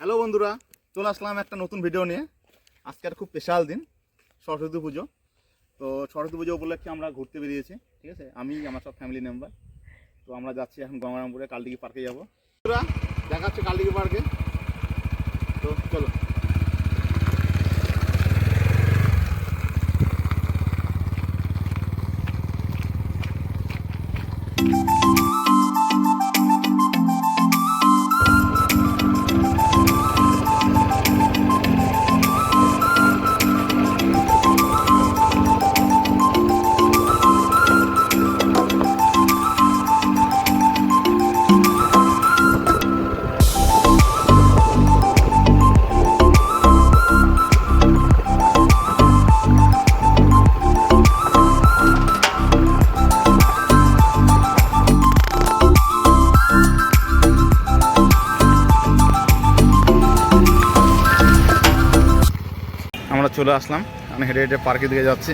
Hello বন্ধুরা, চলে আসলাম একটা নতুন ভিডিও নিয়ে। আজকে একটা খুব স্পেশাল দিন, সরস্বতী পুজো। তো সরস্বতী পুজো উপলক্ষে আমরা ঘুরতে বেরিয়েছি, ঠিক আছে। আমি আমার সব ফ্যামিলি মেম্বার। তো আমরা যাচ্ছি এখন গঙ্গারামপুরে কালদিঘি পার্কে যাবো। বন্ধুরা দেখা হচ্ছে কালদিঘি পার্কে। তো চলো। আমরা চলে আসলাম, আমি হেঁটে হেঁটে পার্কের দিকে যাচ্ছি।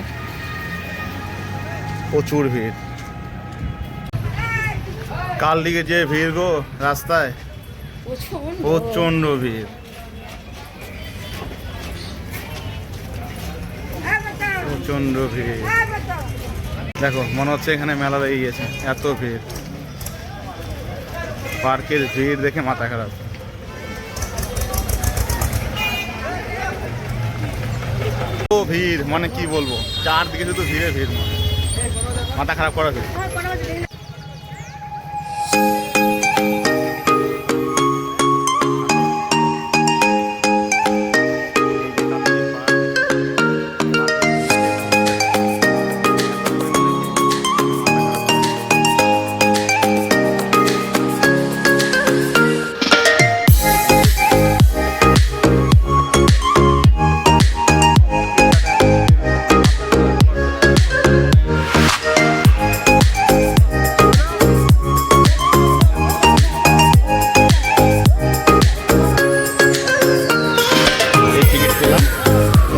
প্রচুর ভিড়, কালদিঘি যে ভিড় গো, রাস্তায় প্রচন্ড ভিড়। প্রচন্ড ভিড়, দেখো মনে হচ্ছে এখানে মেলা লেগে গেছে, এত ভিড়। পার্কের ভিড় দেখে মাথা খারাপ। ভিড় মানে কি বলবো, চারদিকে শুধু ভিড়ে ভিড়, মাথা খারাপ করা ভিড়।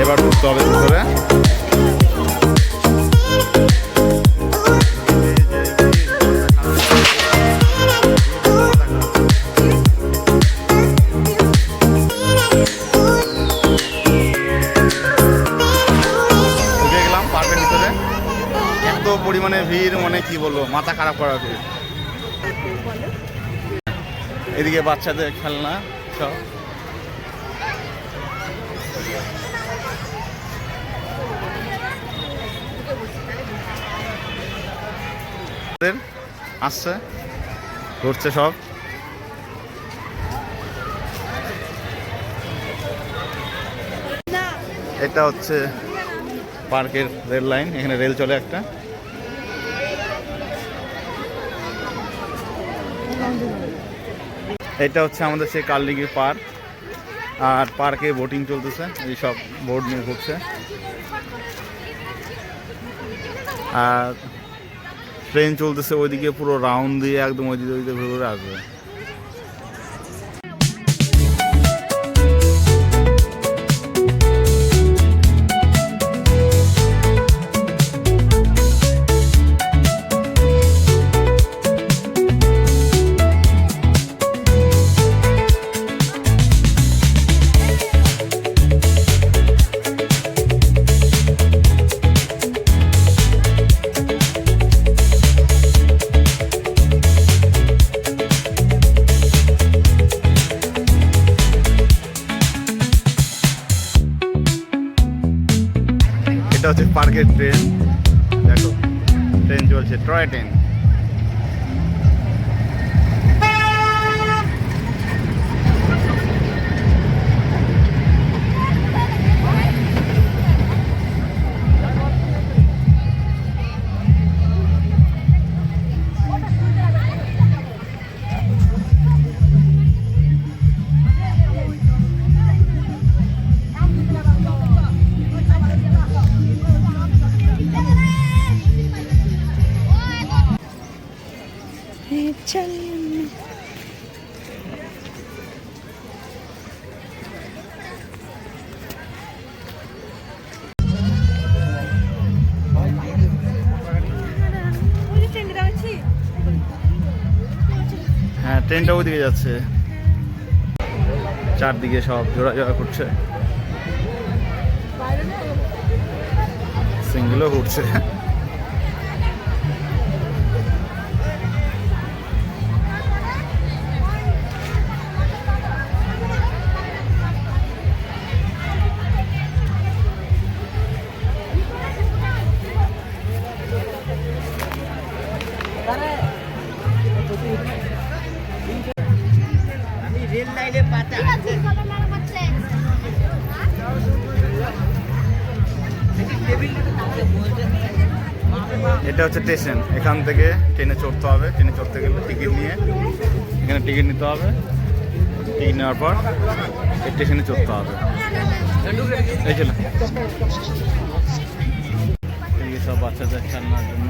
এবার ঢুকতে হবে ভিতরে। গেলাম পার্কের ভিতরে, এত পরিমাণে ভিড় মানে কি বলবো, মাথা খারাপ করা ভিড়। এদিকে বাচ্চাদের খেলনা সব। আসছে ঘুরছে সব। এটা হচ্ছে পার্কের রেল লাইন, এখানে রেল চলে একটা। এটা হচ্ছে আমাদের সেই কালদিঘি পার্ক, আর পার্কে বোটিং চলতেছে, এই সব বোর্ড নিয়ে ঘুরছে। আর ট্রেন চলতেছে ওইদিকে, পুরো রাউন্ড দিয়ে একদম ওইদিকে ঘুরে ঘুরে আসবে। এটা হচ্ছে পার্কের ট্রেন, দেখো ট্রেন চলছে, টয় ট্রেন। হ্যাঁ, ট্রেনটা ওইদিকে যাচ্ছে। চারদিকে সব জোড়া জোড়া করছে, সিঙ্গেলও ঘুরছে। এটা হচ্ছে স্টেশন, এখান থেকে ট্রেনে চড়তে হবে। ট্রেনে চড়তে গেলে টিকিট নিয়ে এখানে টিকিট নিতে হবে। টিকিট নেওয়ার পর স্টেশনে চড়তে হবে। এই ছিল এই সব বাচ্চাদের খেলনার জন্য।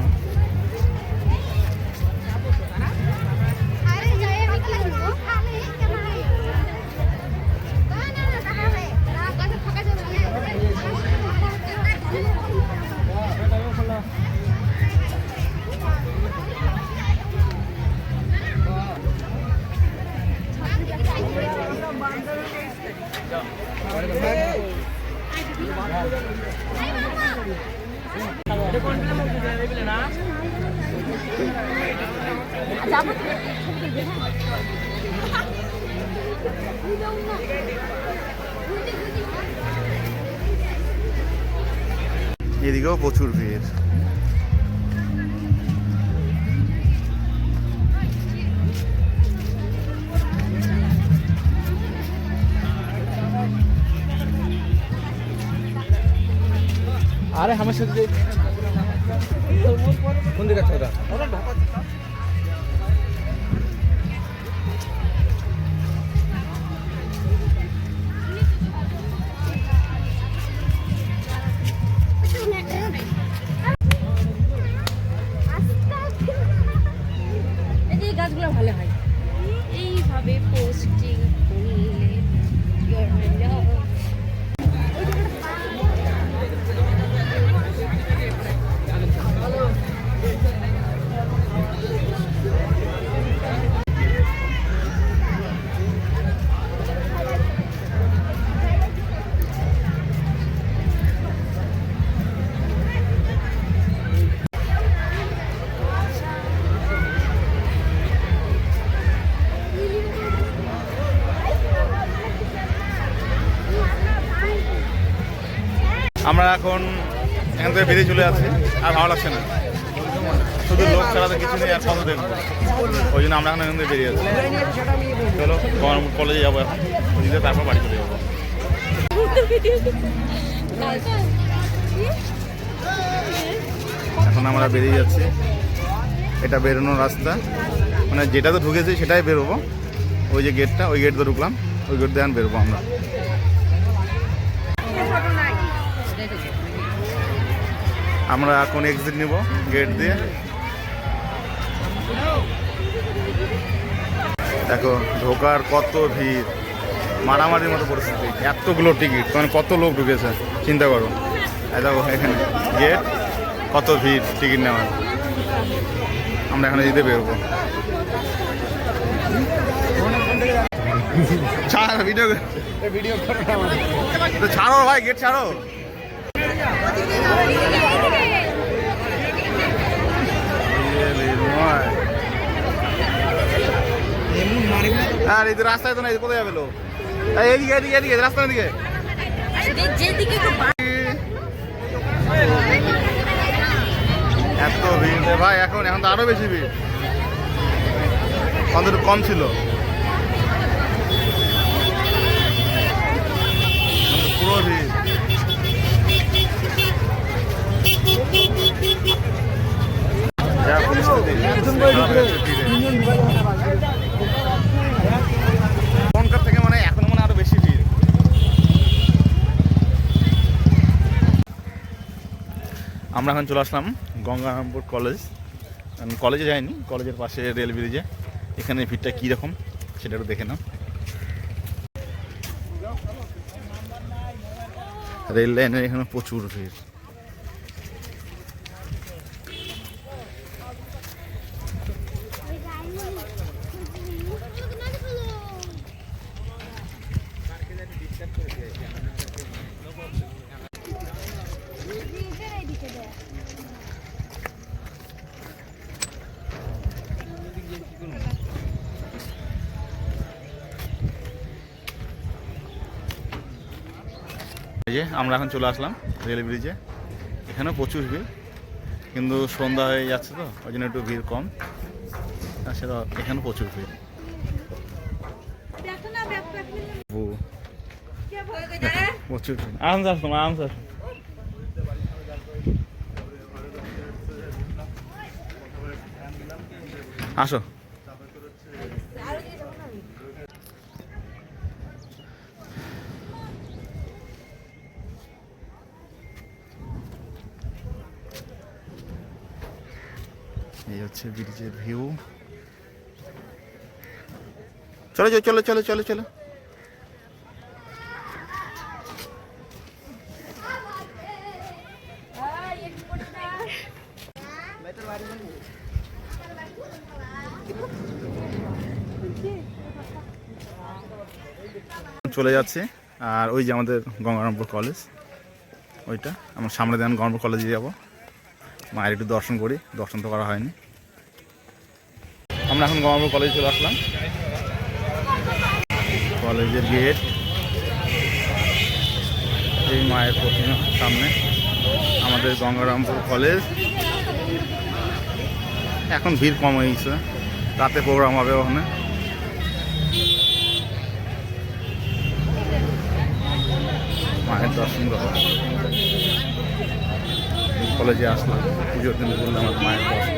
এদিকেও প্রচুর ভিড়। আরে আমার সাথে কোন দিকে আছে ওটা? এই গাছগুলো ভালো হয় এইভাবে পোস্টিং করলে। আমরা এখন এখান থেকে বেরিয়ে চলে যাচ্ছি, আর ভালো লাগছে না, শুধু লোক ছাড়া তো কিছু নেই, আর কত দেখবো। ওই জন্য আমরা এখন এখান থেকে বেরিয়ে যাচ্ছি। চলো কলেজে যাবো এখন, ওদিকে তারপর বাড়ি চলে যাবো। এখন আমরা বেরিয়ে যাচ্ছি, এটা বেরোনোর রাস্তা, মানে যেটা তো ঢুকেছি সেটাই বেরোবো। ওই যে গেটটা, ওই গেট দিয়ে ঢুকলাম, ওই গেট দিয়ে এখন বেরোবো আমরা। আমরা এখন এক্সিট নিব গেট দিয়ে। দেখো ঢোকার কত ভিড়, মারামারির মতো পরিস্থিতি, এতগুলো টিকিট, মানে কত লোক ঢুকেছে চিন্তা করো। দেখো এখানে গেট, কত ভিড় টিকিট নেওয়ার। আমরা এখানে যেতে বেরোবো। ছাড় ভিডিও ছাড়ো ভাই, গেট ছাড়ো। আর এই রাস্তায় তো না, কোথায় যাবে লোক? এদিকে এদিকে এদিকে রাস্তার দিকে, এত ভিড় ভাই। এখন এখন তো আরো বেশি ভিড়, অন্তত কম ছিল। পুরো ভিড়। যা পরিস্থিতি এখনকার থেকে, মানে এখন মনে আরো বেশি ভিড়। আমরা এখন চলে আসলাম গঙ্গারামপুর কলেজ। কলেজে যাইনি, কলেজের পাশে রেল ব্রিজে। এখানে ভিড়টা কীরকম সেটা একটু দেখে নাও। রেল লাইনের এখানে প্রচুর ভিড়। এই যে আমরা এখন চলে আসলাম রেল ব্রিজে। এখানেও প্রচুর ভিড়, কিন্তু সন্ধ্যা হয়ে যাচ্ছে তো ওই জন্য একটু ভিড় কম। আর সেটা এখানে প্রচুর ভিড়। প্রচুর ভিড়। আরামসে আসুন, আরামসে আসুন। আসো। এই হচ্ছে ব্রিজের ভিউ। চলো চলো চলো চলো চলো। চলে যাচ্ছে। আর ওই যে আমাদের গঙ্গারামপুর কলেজ, ওইটা আমার সামনে দিয়ে আমি গঙ্গারামপুর কলেজে যাবো। মায়ের একটু দর্শন করি, দর্শন তো করা হয়নি। আমরা এখন গঙ্গারামপুর কলেজে চলে আসলাম। কলেজের গেট, এই মায়ের প্রতিমা সামনে আমাদের গঙ্গারামপুর কলেজ। এখন ভিড় কম হয়ে গেছে, রাতে প্রোগ্রাম হবে ওখানে। মায়ের দর্শন করো, কলেজে আসলাম পুজোর দিন বললাম আমার মায়ের দর্শন।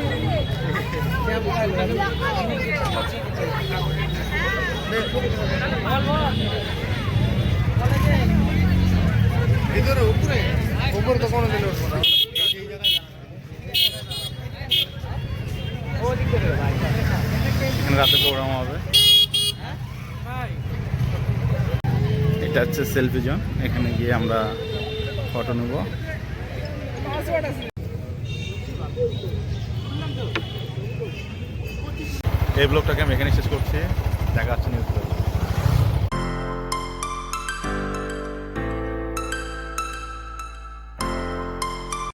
এখানে রাতে প্রোগ্রাম হবে। এটা হচ্ছে সেলফি জোন, এখানে গিয়ে আমরা ফটো নেব। এই ব্লগটাকে আমি এখানে শেষ করছি, দেখা যাচ্ছে নিউজ।